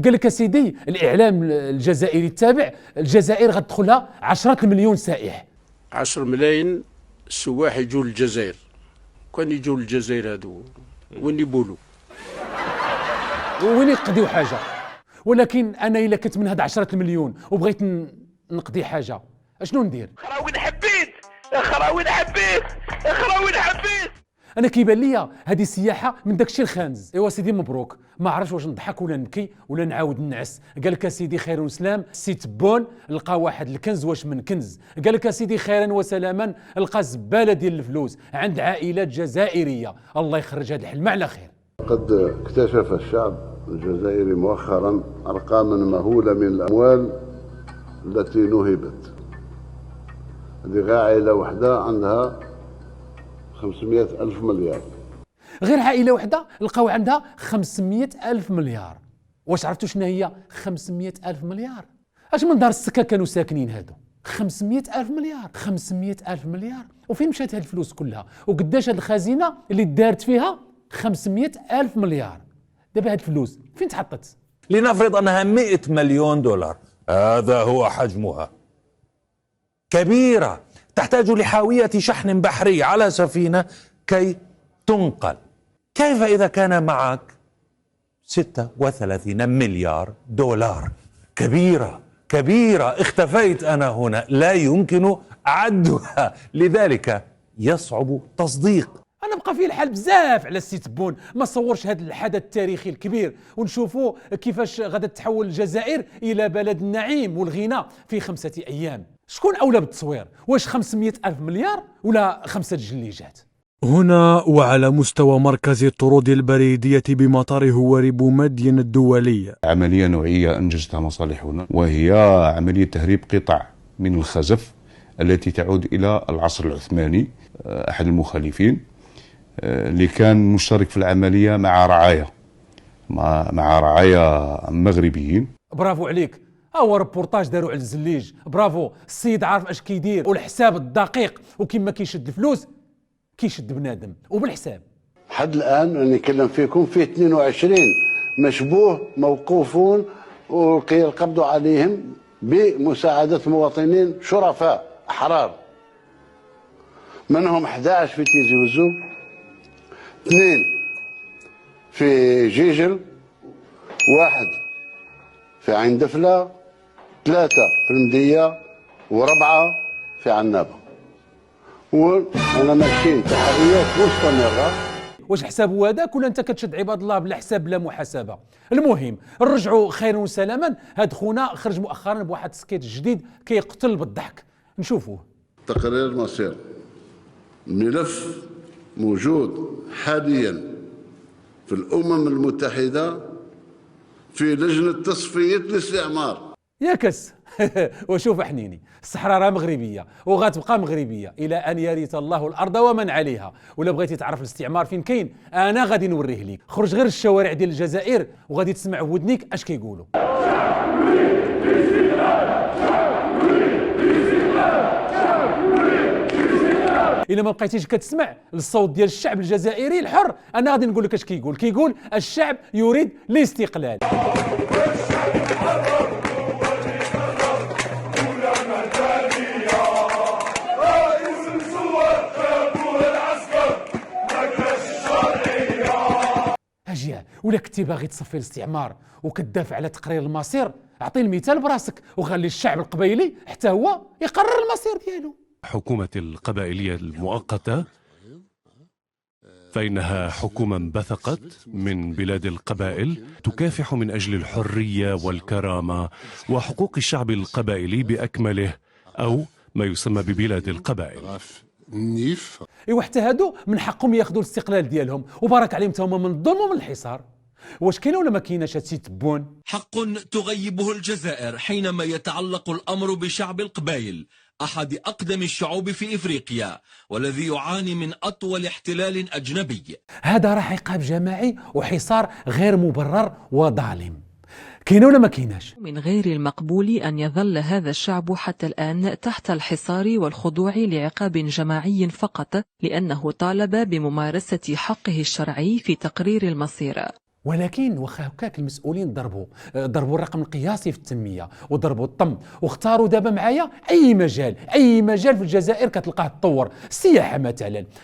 قال لك سيدي الاعلام الجزائري التابع الجزائر غتدخلها 10 مليون سائح. 10 ملايين سواح يجوا للجزائر، كان يجوا للجزائر هادو وين يبولوا وين يقضيو حاجه. ولكن انا الا كنت من هاد 10 مليون وبغيت نقضي حاجه اشنو ندير؟ خراوين حبيت خراوين حبيت خراوين حبيت. انا كيبان ليا هذه السياحه من داكشي الخانز. ايوا سيدي مبروك، ما عرفتش واش نضحك ولا نبكي ولا نعاود نعس. قال لك سيدي خير وسلام السي تبون لقى واحد الكنز، واش من كنز؟ قال لك سيدي خيرا وسلاما لقى زباله ديال الفلوس عند عائلات جزائريه. الله يخرج هذا الحلم على خير. قد اكتشف الشعب الجزائري مؤخرا ارقاما مهوله من الاموال التي نهبت. هذه عائله واحده عندها 500 ألف مليار. غير عائله واحده لقاو عندها 500 ألف مليار. واش عرفتوا شنو هي 500 ألف مليار؟ اش من دار السكه كانوا ساكنين هادو؟ 500 ألف مليار. 500 ألف مليار وفين مشات هاد الفلوس كلها؟ وقداش هاد الخزينه اللي دارت فيها 500 ألف مليار؟ دابا هاد الفلوس فين تحطت؟ لنفرض أنها 100 مليون دولار، هذا هو حجمها. كبيرة، تحتاج لحاوية شحن بحري على سفينة كي تنقل. كيف إذا كان معك 36 مليار دولار؟ كبيرة كبيرة، اختفيت أنا هنا، لا يمكن عدها، لذلك يصعب تصديق. انا بقى فيه الحال بزاف على السي تبون ما صورش هذا الحدث التاريخي الكبير ونشوفوا كيفاش غادا تتحول الجزائر الى بلد النعيم والغنى في 5 أيام. شكون اولى بالتصوير؟ واش 500 ألف مليار ولا 5 جليجات؟ هنا وعلى مستوى مركز الطرود البريدية بمطار هواري بومدين الدولي، عملية نوعية أنجزتها مصالحنا، وهي عملية تهريب قطع من الخزف التي تعود إلى العصر العثماني. أحد المخالفين اللي كان مشترك في العملية مع رعايا مغربيين. برافو عليك، هو ريبورتاج داروا على الزليج. برافو، السيد عارف اش كيدير والحساب الدقيق، وكما كيشد الفلوس كيشد بنادم وبالحساب. حد الآن أنا نتكلم فيكم فيه 22 مشبوه موقوفون وقبضوا عليهم بمساعدة مواطنين شرفاء أحرار، منهم 11 في تيزي وزو، 2 في جيجل، 1 في عين دفلة، 3 في المدية، و4 في عنابة. وانا ماشيين تحريات مستمره. واش حسابه هذاك ولا انت كتشد عباد الله بلا حساب بلا محاسبه؟ المهم نرجعوا خيرا وسلاما. هاد خونا خرج مؤخرا بواحد سكيت جديد كيقتل بالضحك، نشوفوه. تقرير مصير، ملف موجود حاليا في الامم المتحده في لجنه تصفيه الاستعمار. ياكس وشوف حنيني، الصحراء راه مغربيه وغتبقى مغربيه الى ان يرث الله الارض ومن عليها. ولا بغيتي تعرف الاستعمار فين كاين انا غادي نوريه ليك. خرج غير الشوارع ديال الجزائر وغادي تسمع ودنيك اش كيقولوا. إلا ما بقيتيش كتسمع الصوت ديال الشعب الجزائري الحر، انا غادي نقول لك اش كيقول الشعب يريد الاستقلال. اجي ولا كنتي باغي تصفي الاستعمار وكتدافع على تقرير المصير، اعطي المثال براسك وخلي الشعب القبيلي حتى هو يقرر المصير ديالو. حكومة القبائلية المؤقتة فإنها حكومة انبثقت من بلاد القبائل تكافح من أجل الحرية والكرامة وحقوق الشعب القبائلي بأكمله، أو ما يسمى ببلاد القبائل. ايوا حتى هادو من حقهم ياخذوا الاستقلال ديالهم وبارك عليهم تا هما من الظلم ومن الحصار. واش كاينه ولا ما كايناش هادشي تبون؟ حق تغيبه الجزائر حينما يتعلق الأمر بشعب القبائل، أحد أقدم الشعوب في إفريقيا والذي يعاني من أطول احتلال أجنبي. هذا راح عقاب جماعي وحصار غير مبرر وظالم. كاينه ولا ما كايناش؟ من غير المقبول أن يظل هذا الشعب حتى الآن تحت الحصار والخضوع لعقاب جماعي فقط لأنه طالب بممارسة حقه الشرعي في تقرير المصير. ولكن واخا هكاك المسؤولين ضربوا الرقم القياسي في التنميه وضربوا الطم واختاروا دابا معايا اي مجال في الجزائر كتلقاه تطور. السياحه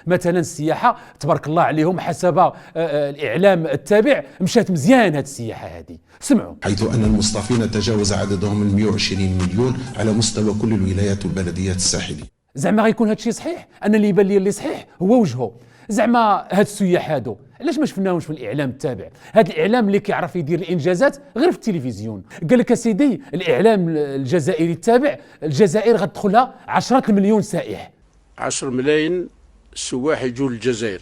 مثلا السياحه تبارك الله عليهم حسب الاعلام التابع مشات مزيان هذه السياحه هذه. سمعوا. حيث ان المصطفين تجاوز عددهم 120 مليون على مستوى كل الولايات والبلديات الساحليه. زعما غيكون هذا الشيء صحيح؟ انا اللي يبان لي اللي صحيح هو وجهه. زعما هاد السياح هادو علاش ما شفناهمش في الاعلام التابع؟ هاد الاعلام اللي كيعرف يدير الانجازات غير في التلفزيون. قال لك سيدي الاعلام الجزائري التابع الجزائر غتدخلها 10 مليون سائح. 10 ملايين سواح يجوا للجزائر.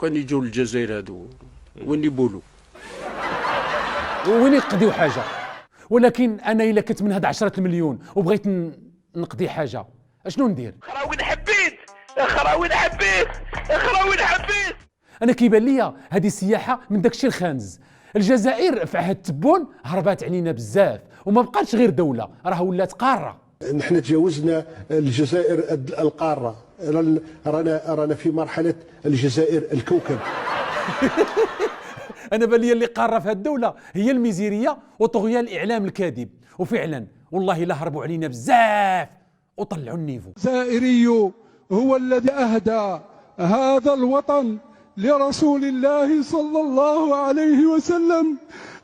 كان يجوا للجزائر هادو وين يبولوا؟ وين يقضيو حاجه؟ ولكن انا الا كنت من هاد 10 مليون وبغيت نقضي حاجه اشنو ندير؟ خراوين حبيت. انا كيبان ليا هذه السياحه من داكشي الخانز. الجزائر في عهد تبون هربات علينا بزاف وما بقاتش غير دوله، راه ولات قاره. نحن تجاوزنا الجزائر القاره، رانا في مرحله الجزائر الكوكب. انا بان لي اللي قاره في هذه الدوله هي الميزيريه وطغيان الاعلام الكاذب، وفعلا والله لا هربوا علينا بزاف وطلعوا النيفو. الجزائري هو الذي أهدى هذا الوطن لرسول الله صلى الله عليه وسلم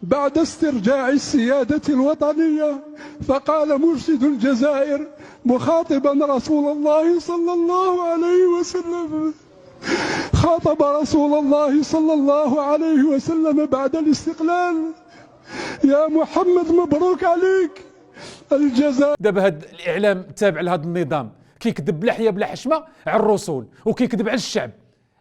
بعد استرجاع السيادة الوطنية، فقال مرشد الجزائر مخاطبا رسول الله صلى الله عليه وسلم، خاطب رسول الله صلى الله عليه وسلم بعد الاستقلال: يا محمد مبروك عليك الجزائر. دابا هذا الاعلام التابع لهذا النظام كيكذب بلحيه بلا حشمه على الرسول وكيكذب على الشعب.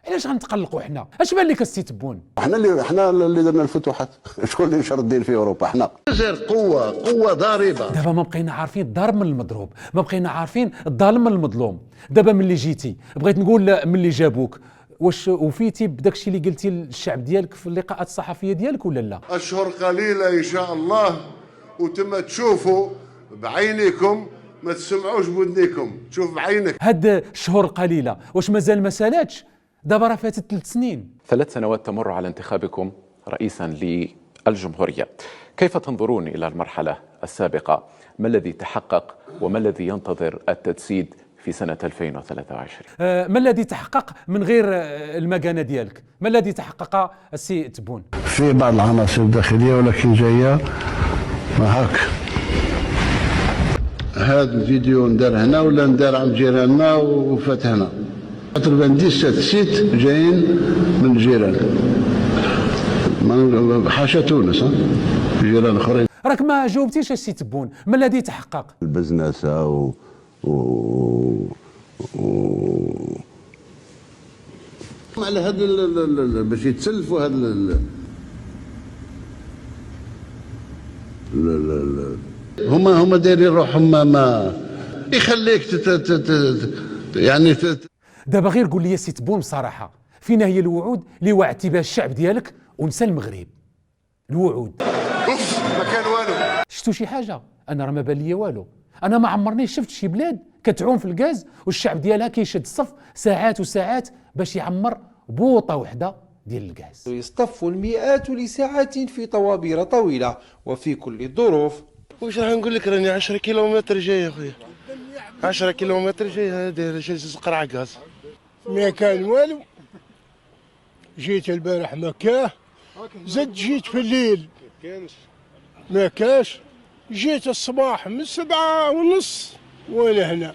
علاش غنتقلقوا حنا؟ اش بان لك السي تبون؟ حنا اللي درنا الفتوحات، شكون اللي نشر الدين في اوروبا؟ حنا. الجزائر قوه ضاربه. دابا ما بقينا عارفين الضارب من المضروب، ما بقينا عارفين الظالم من المظلوم. دابا ملي جيتي بغيت نقول ملي جابوك واش وفيتي بداك الشيء اللي قلتي للشعب ديالك في اللقاءات الصحفيه ديالك ولا لا؟ اشهر قليله ان شاء الله وتم تشوفوا بعينيكم، ما تسمعوش بودنيكم، تشوف بعينك. هاد الشهور قليله واش مازال ما سالاتش؟ دابا راه فاتت 3 سنين. 3 سنوات تمر على انتخابكم رئيسا للجمهوريه. كيف تنظرون الى المرحله السابقه؟ ما الذي تحقق وما الذي ينتظر التجسيد في سنه 2023؟ ما الذي تحقق من غير المكانه ديالك؟ ما الذي تحقق السي تبون؟ في بعض العناصر الداخليه ولكن جايه ما هاك. هذا الفيديو ندار هنا ولا ندار عند جيراننا وفات هنا. 97 سيت جايين من الجيران، حاشا تونس، جيران اخرين. راك ما جاوبتيش السي تبون، ما الذي تحقق؟ البزنسه على هذا باش يتسلفوا هذا هما دايرين روحهم ما يخليك يعني دابا غير قول لي سي تبون بصراحه، فينا هي الوعود اللي وعدتي بها الشعب ديالك ونسى المغرب؟ الوعود ما كان والو. شفتوا شي حاجه؟ انا راه ما بان لي والو. انا ما عمرني شفت شي بلاد كتعوم في الغاز والشعب ديالها كيشد الصف ساعات وساعات باش يعمر بوطه وحده ديال الغاز. يصطف المئات لساعات في طوابير طويله وفي كل الظروف. واش راح نقول لك، راني 10 كيلومتر جاي يا خويا، 10 كيلومتر جاي داير شي قرعه غاز. ما كان والو. جيت البارح ما كاه، زد جيت في الليل ما كاش، جيت الصباح من 7:30 وانا هنا،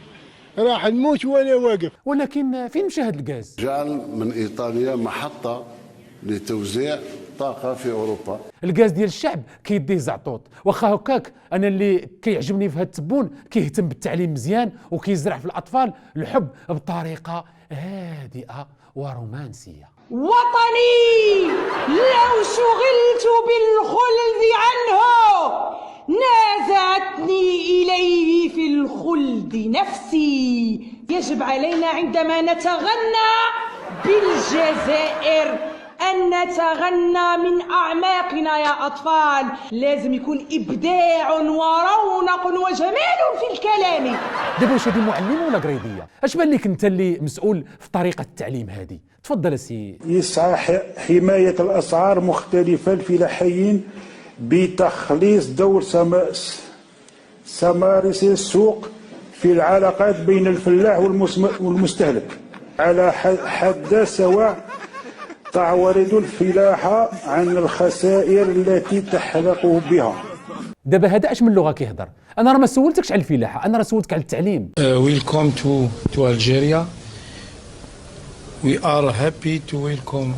راح نموت وانا واقف. ولكن فين مشى هذا الغاز؟ جعل من ايطاليا محطه لتوزيع طاقه في اوروبا. الغاز ديال الشعب كيديه زعطوط. واخا هكاك انا اللي كيعجبني في هذا التبون كيهتم بالتعليم مزيان وكيزرع في الاطفال الحب بطريقه هادئه ورومانسيه. وطني لو شغلت بالخلد عنه نازعتني إليه في الخلد نفسي. يجب علينا عندما نتغنى بالجزائر أن نتغنى من أعماقنا يا أطفال. لازم يكون إبداع ورونق وجمال في الكلام. دابا واش هادي معلمة ولا قريضية؟ اش بان لك انت اللي مسؤول في طريقة التعليم هذه؟ تفضل سي. يسعى حماية الأسعار مختلفة الفلاحيين بتخليص دور سمارس السوق في العلاقات بين الفلاح والمستهلك على حد سواء. تعترض الفلاحة عن الخسائر التي تحلق بها. دابا هذا اش من لغة كيهضر؟ انا راه ما سولتكش على الفلاحة، انا راه سولتك على التعليم. Welcome to Algeria. We are happy to welcome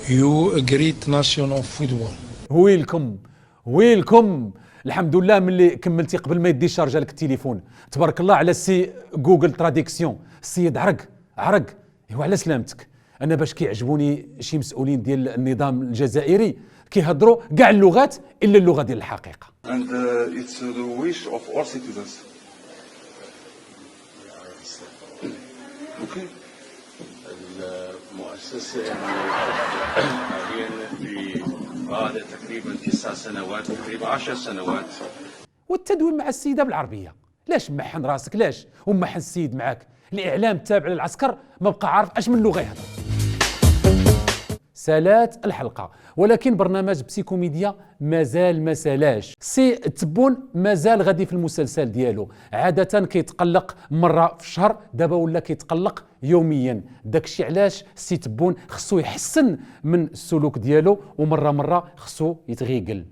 you a great nation of football. ويلكم. الحمد لله ملي كملتي قبل ما يدي شارجا لك التليفون. تبارك الله على السي جوجل تراديكسيون. السيد عرق ايوا على سلامتك. انا باش كيعجبوني شي مسؤولين ديال النظام الجزائري كيهضروا كاع اللغات الا اللغه ديال الحقيقه. And it's the wish of all citizens. اوكي. المؤسسه حاليا في بعد تقريبا 9 سنوات تقريبا 10 سنوات. والتدوين مع السيده بالعربيه، لاش محن راسك؟ لاش ومحن السيد معاك؟ الاعلام تابع للعسكر ما بقى عارف اش من لغه يهضر. سالات الحلقه، ولكن برنامج بسيكوميديا مازال ما سالاش. سي تبون مازال غادي في المسلسل ديالو، عاده كيتقلق مره في الشهر، دابا ولا كيتقلق يوميا. داكشي علاش سي تبون خصو يحسن من السلوك ديالو، ومره خصو يتغيقل.